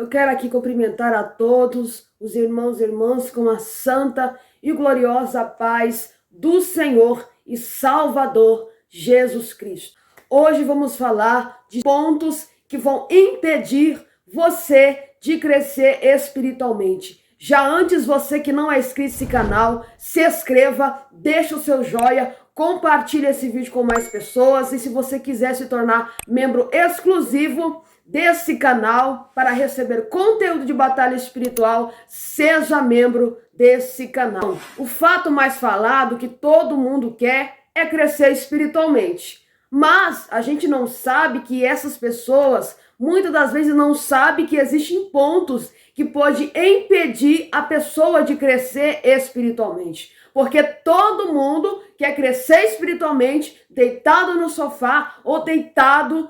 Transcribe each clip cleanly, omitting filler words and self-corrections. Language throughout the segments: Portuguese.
Eu quero aqui cumprimentar a todos os irmãos e irmãs com a santa e gloriosa paz do Senhor e Salvador Jesus Cristo. Hoje vamos falar de pontos que vão impedir você de crescer espiritualmente. Já antes, você que não é inscrito nesse canal, se inscreva, deixa o seu joia, compartilhe esse vídeo com mais pessoas e se você quiser se tornar membro exclusivo desse canal para receber conteúdo de batalha espiritual, seja membro desse canal. O fato mais falado que todo mundo quer é crescer espiritualmente. Mas a gente não sabe que essas pessoas, muitas das vezes, não sabem que existem pontos que podem impedir a pessoa de crescer espiritualmente. Porque todo mundo quer crescer espiritualmente deitado no sofá ou deitado,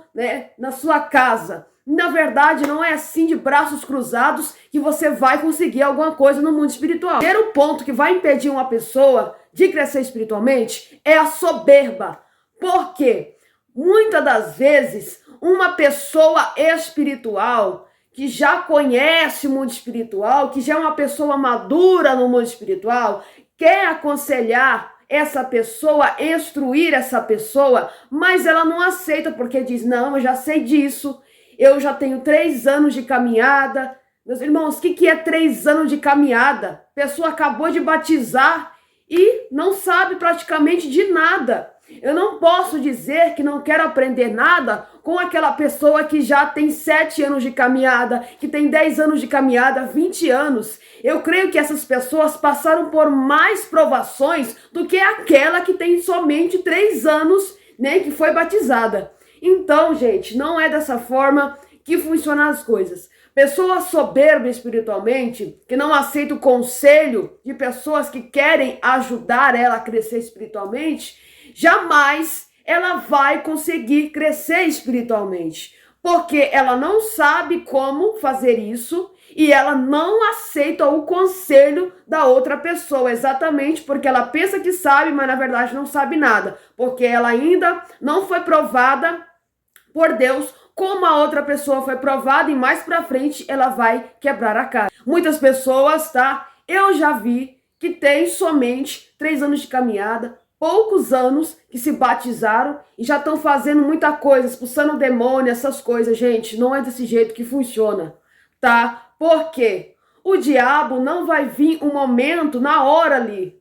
na sua casa. Na verdade, não é assim de braços cruzados que você vai conseguir alguma coisa no mundo espiritual. O primeiro ponto que vai impedir uma pessoa de crescer espiritualmente é a soberba. Por quê? Muitas das vezes, uma pessoa espiritual que já conhece o mundo espiritual, que já é uma pessoa madura no mundo espiritual, quer aconselhar essa pessoa, instruir essa pessoa, mas ela não aceita porque diz, não, eu já sei disso, eu já tenho 3 anos de caminhada. Meus irmãos, o que é 3 anos de caminhada? A pessoa acabou de batizar e não sabe praticamente de nada. Eu não posso dizer que não quero aprender nada com aquela pessoa que já tem 7 anos de caminhada, que tem 10 anos de caminhada, 20 anos. Eu creio que essas pessoas passaram por mais provações do que aquela que tem somente 3 anos, que foi batizada. Então, gente, não é dessa forma que funcionam as coisas. Pessoa soberba espiritualmente, que não aceita o conselho de pessoas que querem ajudar ela a crescer espiritualmente, jamais ela vai conseguir crescer espiritualmente, porque ela não sabe como fazer isso e ela não aceita o conselho da outra pessoa, exatamente porque ela pensa que sabe, mas na verdade não sabe nada, porque ela ainda não foi provada por Deus como a outra pessoa foi provada e mais pra frente ela vai quebrar a cara. Muitas pessoas, eu já vi que tem somente 3 anos de caminhada, poucos anos que se batizaram e já estão fazendo muita coisa, expulsando o demônio, essas coisas, gente. Não é desse jeito que funciona, Por quê? O diabo não vai vir um momento na hora ali,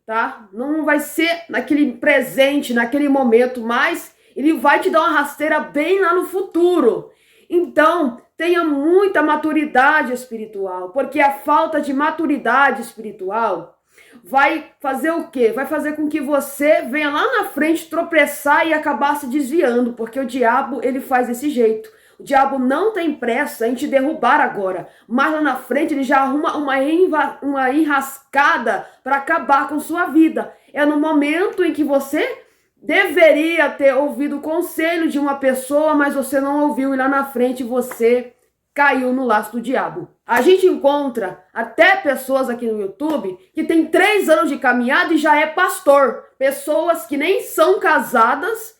Não vai ser naquele presente, naquele momento, mas ele vai te dar uma rasteira bem lá no futuro. Então, tenha muita maturidade espiritual, porque a falta de maturidade espiritual vai fazer o quê? Vai fazer com que você venha lá na frente tropeçar e acabar se desviando, porque o diabo, ele faz desse jeito. O diabo não tem pressa em te derrubar agora, mas lá na frente ele já arruma uma enrascada para acabar com sua vida. É no momento em que você deveria ter ouvido o conselho de uma pessoa, mas você não ouviu e lá na frente você caiu no laço do diabo. A gente encontra até pessoas aqui no YouTube que tem 3 anos de caminhada e já é pastor. Pessoas que nem são casadas,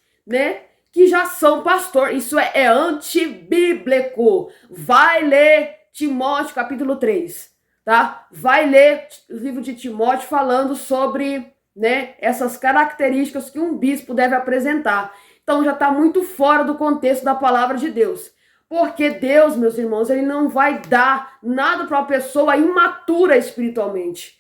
que já são pastor. Isso é antibíblico. Vai ler Timóteo capítulo 3, Vai ler o livro de Timóteo falando sobre essas características que um bispo deve apresentar. Então já está muito fora do contexto da palavra de Deus. Porque Deus, meus irmãos, ele não vai dar nada para uma pessoa imatura espiritualmente.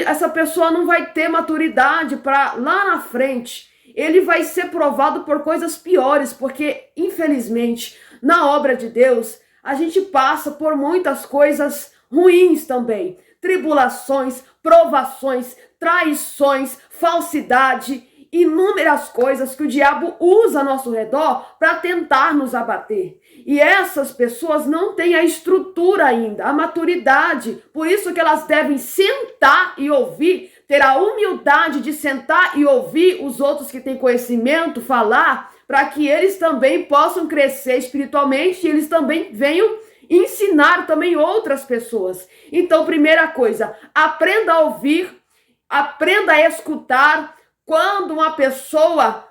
Essa pessoa não vai ter maturidade para lá na frente. Ele vai ser provado por coisas piores, porque infelizmente na obra de Deus a gente passa por muitas coisas ruins também. Tribulações, provações, traições, falsidade, inúmeras coisas que o diabo usa ao nosso redor para tentar nos abater. E essas pessoas não têm a estrutura ainda, a maturidade. Por isso que elas devem sentar e ouvir, ter a humildade de sentar e ouvir os outros que têm conhecimento falar, para que eles também possam crescer espiritualmente e eles também venham ensinar também outras pessoas. Então, primeira coisa, aprenda a ouvir, aprenda a escutar. Quando uma pessoa,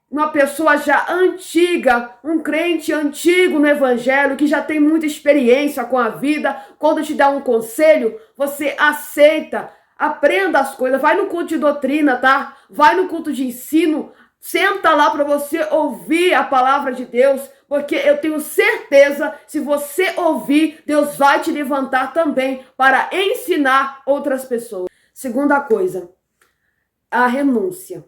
uma pessoa já antiga, um crente antigo no evangelho, que já tem muita experiência com a vida, quando te dá um conselho, você aceita, aprenda as coisas, vai no culto de doutrina, tá? Vai no culto de ensino, senta lá para você ouvir a palavra de Deus, porque eu tenho certeza, se você ouvir, Deus vai te levantar também para ensinar outras pessoas. Segunda coisa, a renúncia.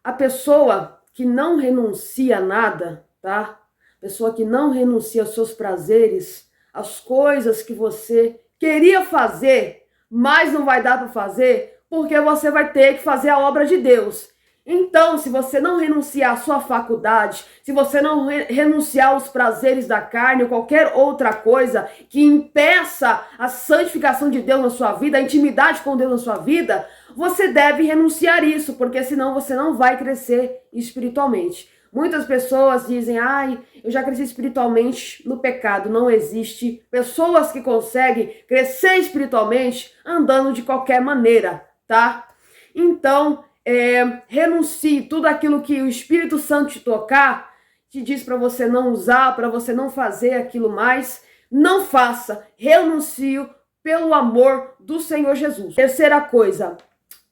A pessoa que não renuncia a nada, tá? Pessoa que não renuncia aos seus prazeres, às coisas que você queria fazer, mas não vai dar para fazer, porque você vai ter que fazer a obra de Deus. Então, se você não renunciar à sua faculdade, se você não renunciar aos prazeres da carne ou qualquer outra coisa que impeça a santificação de Deus na sua vida, a intimidade com Deus na sua vida, você deve renunciar isso, porque senão você não vai crescer espiritualmente. Muitas pessoas dizem, ai, eu já cresci espiritualmente no pecado. Não existe pessoas que conseguem crescer espiritualmente andando de qualquer maneira, tá? Então, renuncie tudo aquilo que o Espírito Santo te tocar, te diz para você não usar, para você não fazer aquilo mais, não faça. Renuncie pelo amor do Senhor Jesus. Terceira coisa,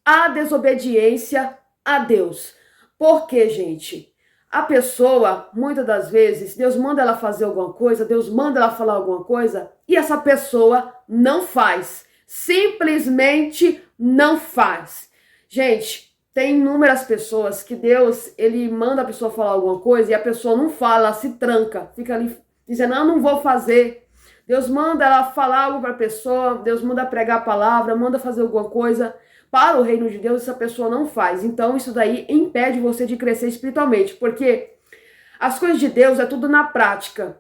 a desobediência a Deus. Por quê, gente? A pessoa, muitas das vezes, Deus manda ela fazer alguma coisa, Deus manda ela falar alguma coisa, e essa pessoa não faz. Simplesmente não faz. Gente, tem inúmeras pessoas que Deus, ele manda a pessoa falar alguma coisa e a pessoa não fala, ela se tranca, fica ali dizendo, não vou fazer. Deus manda ela falar algo para a pessoa, Deus manda pregar a palavra, manda fazer alguma coisa para o reino de Deus, essa pessoa não faz. Então isso daí impede você de crescer espiritualmente, porque as coisas de Deus é tudo na prática.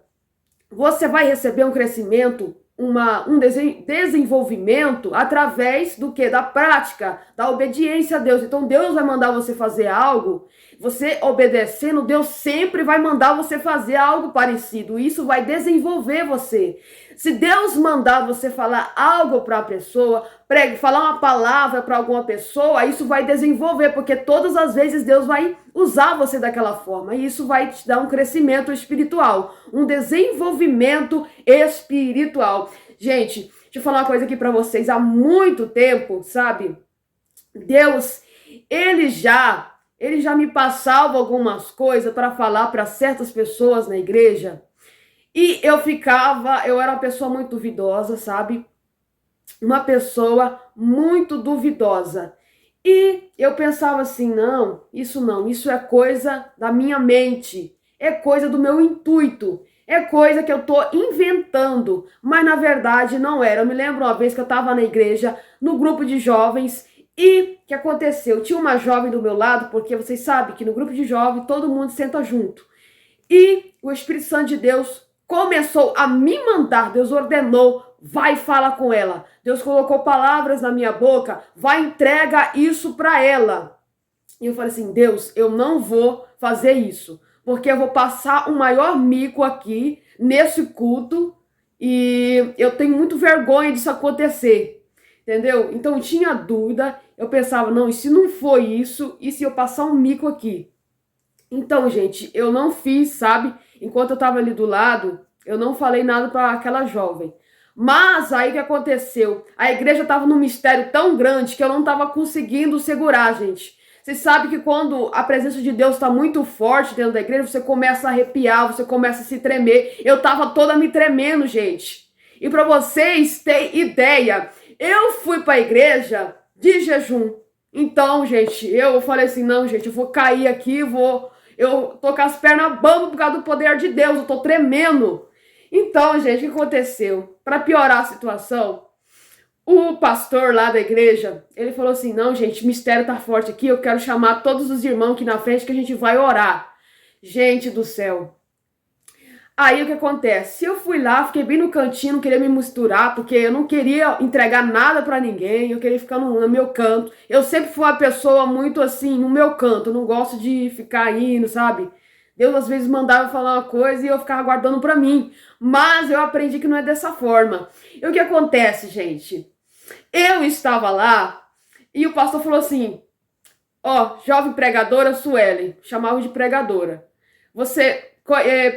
Você vai receber um crescimento, um desenvolvimento através do que? Da prática, da obediência a Deus. Então Deus vai mandar você fazer algo, você obedecendo, Deus sempre vai mandar você fazer algo parecido. Isso vai desenvolver você. Se Deus mandar você falar algo para a pessoa, falar uma palavra para alguma pessoa, isso vai desenvolver, porque todas as vezes Deus vai usar você daquela forma. E isso vai te dar um crescimento espiritual, um desenvolvimento espiritual. Gente, deixa eu falar uma coisa aqui para vocês. Há muito tempo, sabe? Deus, ele já me passava algumas coisas para falar para certas pessoas na igreja. E eu era uma pessoa muito duvidosa, sabe? Uma pessoa muito duvidosa. E eu pensava assim, não, isso é coisa da minha mente, é coisa do meu intuito, é coisa que eu tô inventando, mas na verdade não era. Eu me lembro uma vez que eu tava na igreja, no grupo de jovens, e o que aconteceu? Tinha uma jovem do meu lado, porque vocês sabem que no grupo de jovens todo mundo senta junto. E o Espírito Santo de Deus começou a me mandar, Deus ordenou, vai falar com ela. Deus colocou palavras na minha boca, vai entrega isso para ela. E eu falei assim, Deus, eu não vou fazer isso, porque eu vou passar um maior mico aqui, nesse culto, e eu tenho muito vergonha disso acontecer, entendeu? Então eu tinha dúvida, eu pensava, não, e se não foi isso, e se eu passar um mico aqui? Então, gente, eu não fiz, sabe? Enquanto eu tava ali do lado, eu não falei nada para aquela jovem. Mas aí o que aconteceu? A igreja tava num mistério tão grande que eu não tava conseguindo segurar, gente. Você sabe que quando a presença de Deus está muito forte dentro da igreja, você começa a arrepiar, você começa a se tremer. Eu tava toda me tremendo, gente. E para vocês terem ideia, eu fui para a igreja de jejum. Então, gente, eu falei assim, não, gente, eu vou cair aqui, eu tô com as pernas bambas por causa do poder de Deus, eu tô tremendo. Então, gente, o que aconteceu? Para piorar a situação, o pastor lá da igreja, ele falou assim, não, gente, o mistério tá forte aqui, eu quero chamar todos os irmãos aqui na frente que a gente vai orar. Gente do céu. Aí o que acontece? Eu fui lá, fiquei bem no cantinho, não queria me misturar, porque eu não queria entregar nada pra ninguém, eu queria ficar no meu canto. Eu sempre fui uma pessoa muito assim, no meu canto, eu não gosto de ficar indo, sabe? Deus às vezes mandava falar uma coisa e eu ficava guardando pra mim. Mas eu aprendi que não é dessa forma. E o que acontece, gente? Eu estava lá e o pastor falou assim, Ó, jovem pregadora Suelen, chamava de pregadora. Você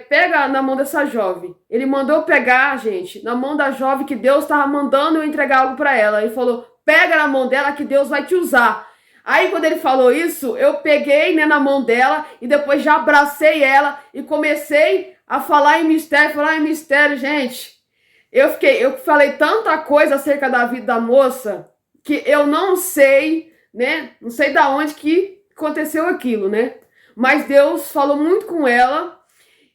pega na mão dessa jovem. Ele mandou pegar, gente, na mão da jovem que Deus estava mandando eu entregar algo para ela. Ele falou, pega na mão dela que Deus vai te usar. Aí quando ele falou isso, eu peguei, né, na mão dela e depois já abracei ela e comecei a falar em mistério, gente. Eu falei tanta coisa acerca da vida da moça que eu não sei, né? Não sei da onde que aconteceu aquilo, né? Mas Deus falou muito com ela.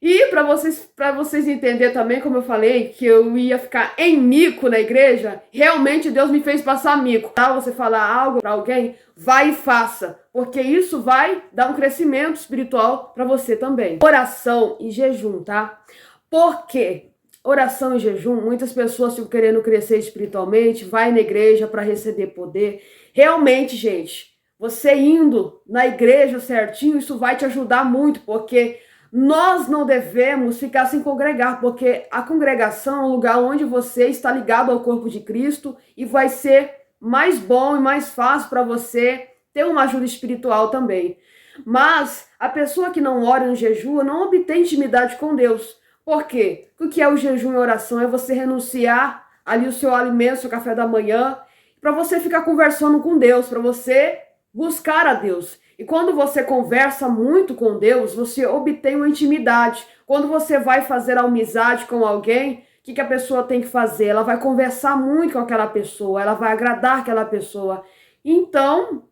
E para vocês entenderem também, como eu falei, que eu ia ficar em mico na igreja, realmente Deus me fez passar mico. Tá? Você falar algo para alguém, vai e faça, porque isso vai dar um crescimento espiritual para você também. Oração e jejum, tá? Por quê? Oração e jejum, muitas pessoas ficam querendo crescer espiritualmente, vai na igreja para receber poder. Realmente, gente, você indo na igreja certinho, isso vai te ajudar muito, porque nós não devemos ficar sem congregar, porque a congregação é um lugar onde você está ligado ao corpo de Cristo e vai ser mais bom e mais fácil para você ter uma ajuda espiritual também. Mas a pessoa que não ora no jejum não obtém intimidade com Deus. Por quê? O que é o jejum e oração? É você renunciar ali o seu alimento, o seu café da manhã, para você ficar conversando com Deus, para você buscar a Deus. E quando você conversa muito com Deus, você obtém uma intimidade. Quando você vai fazer amizade com alguém, o que a pessoa tem que fazer? Ela vai conversar muito com aquela pessoa, ela vai agradar aquela pessoa. Então,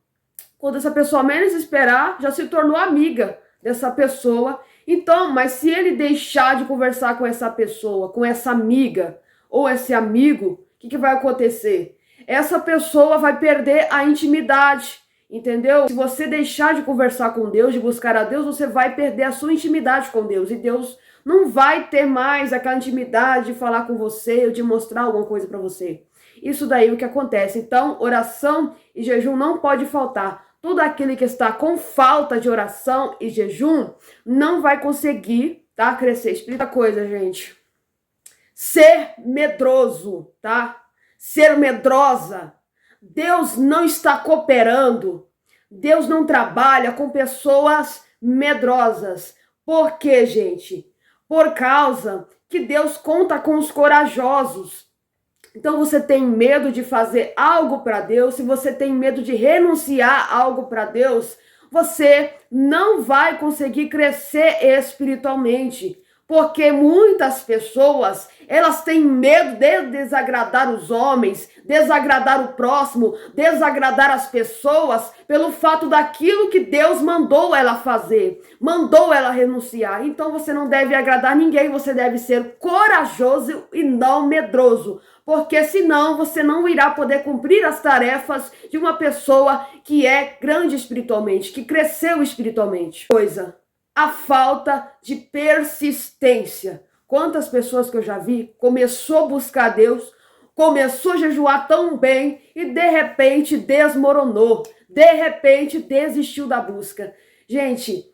quando essa pessoa menos esperar, já se tornou amiga dessa pessoa. Então, mas se ele deixar de conversar com essa pessoa, com essa amiga ou esse amigo, o que vai acontecer? Essa pessoa vai perder a intimidade. Entendeu? Se você deixar de conversar com Deus, de buscar a Deus, você vai perder a sua intimidade com Deus. E Deus não vai ter mais aquela intimidade de falar com você ou de mostrar alguma coisa para você. Isso daí é o que acontece. Então, oração e jejum não pode faltar. Todo aquele que está com falta de oração e jejum não vai conseguir, tá, crescer. Explica coisa, gente. Ser medroso, tá? Ser medrosa. Deus não está cooperando. Deus não trabalha com pessoas medrosas. Por quê, gente? Por causa que Deus conta com os corajosos. Então você tem medo de fazer algo para Deus, se você tem medo de renunciar algo para Deus, você não vai conseguir crescer espiritualmente. Porque muitas pessoas, elas têm medo de desagradar os homens, desagradar o próximo, desagradar as pessoas, pelo fato daquilo que Deus mandou ela fazer, mandou ela renunciar. Então você não deve agradar ninguém, você deve ser corajoso e não medroso. Porque senão você não irá poder cumprir as tarefas de uma pessoa que é grande espiritualmente, que cresceu espiritualmente. A falta de persistência. Quantas pessoas que eu já vi começou a buscar Deus, começou a jejuar tão bem e de repente desmoronou, de repente desistiu da busca. Gente,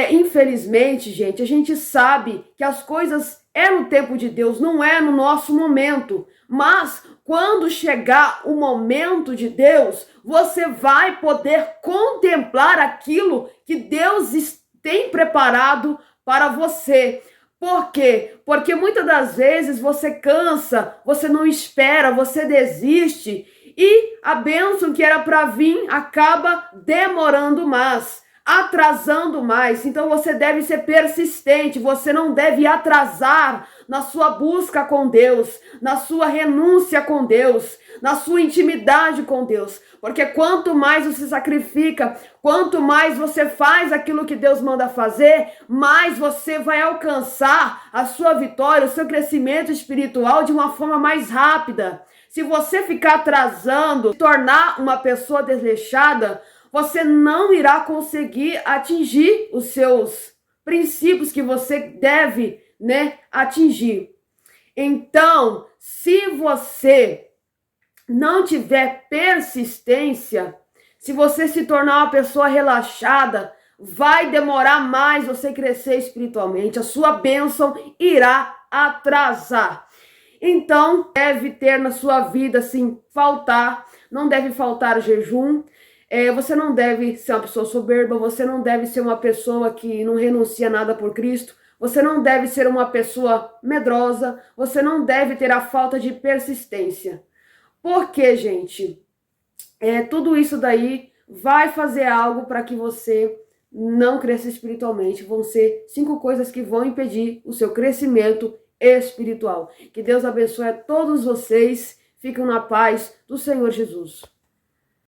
infelizmente, gente, a gente sabe que as coisas é no tempo de Deus, não é no nosso momento. Mas quando chegar o momento de Deus, você vai poder contemplar aquilo que Deus tem preparado para você. Por quê? Porque muitas das vezes você cansa, você não espera, você desiste e a bênção que era para vir acaba demorando mais, atrasando mais. Então você deve ser persistente, você não deve atrasar na sua busca com Deus, na sua renúncia com Deus, na sua intimidade com Deus. Porque quanto mais você sacrifica, quanto mais você faz aquilo que Deus manda fazer, mais você vai alcançar a sua vitória, o seu crescimento espiritual de uma forma mais rápida. Se você ficar atrasando, se tornar uma pessoa desleixada, você não irá conseguir atingir os seus princípios que você deve, atingir. Então, se você não tiver persistência, se você se tornar uma pessoa relaxada, vai demorar mais você crescer espiritualmente. A sua bênção irá atrasar. Então, deve ter na sua vida, assim, não deve faltar jejum. Você não deve ser uma pessoa soberba, você não deve ser uma pessoa que não renuncia nada por Cristo, você não deve ser uma pessoa medrosa, você não deve ter a falta de persistência. Porque, gente, tudo isso daí vai fazer algo para que você não cresça espiritualmente. Vão ser 5 coisas que vão impedir o seu crescimento espiritual. Que Deus abençoe a todos vocês. Fiquem na paz do Senhor Jesus.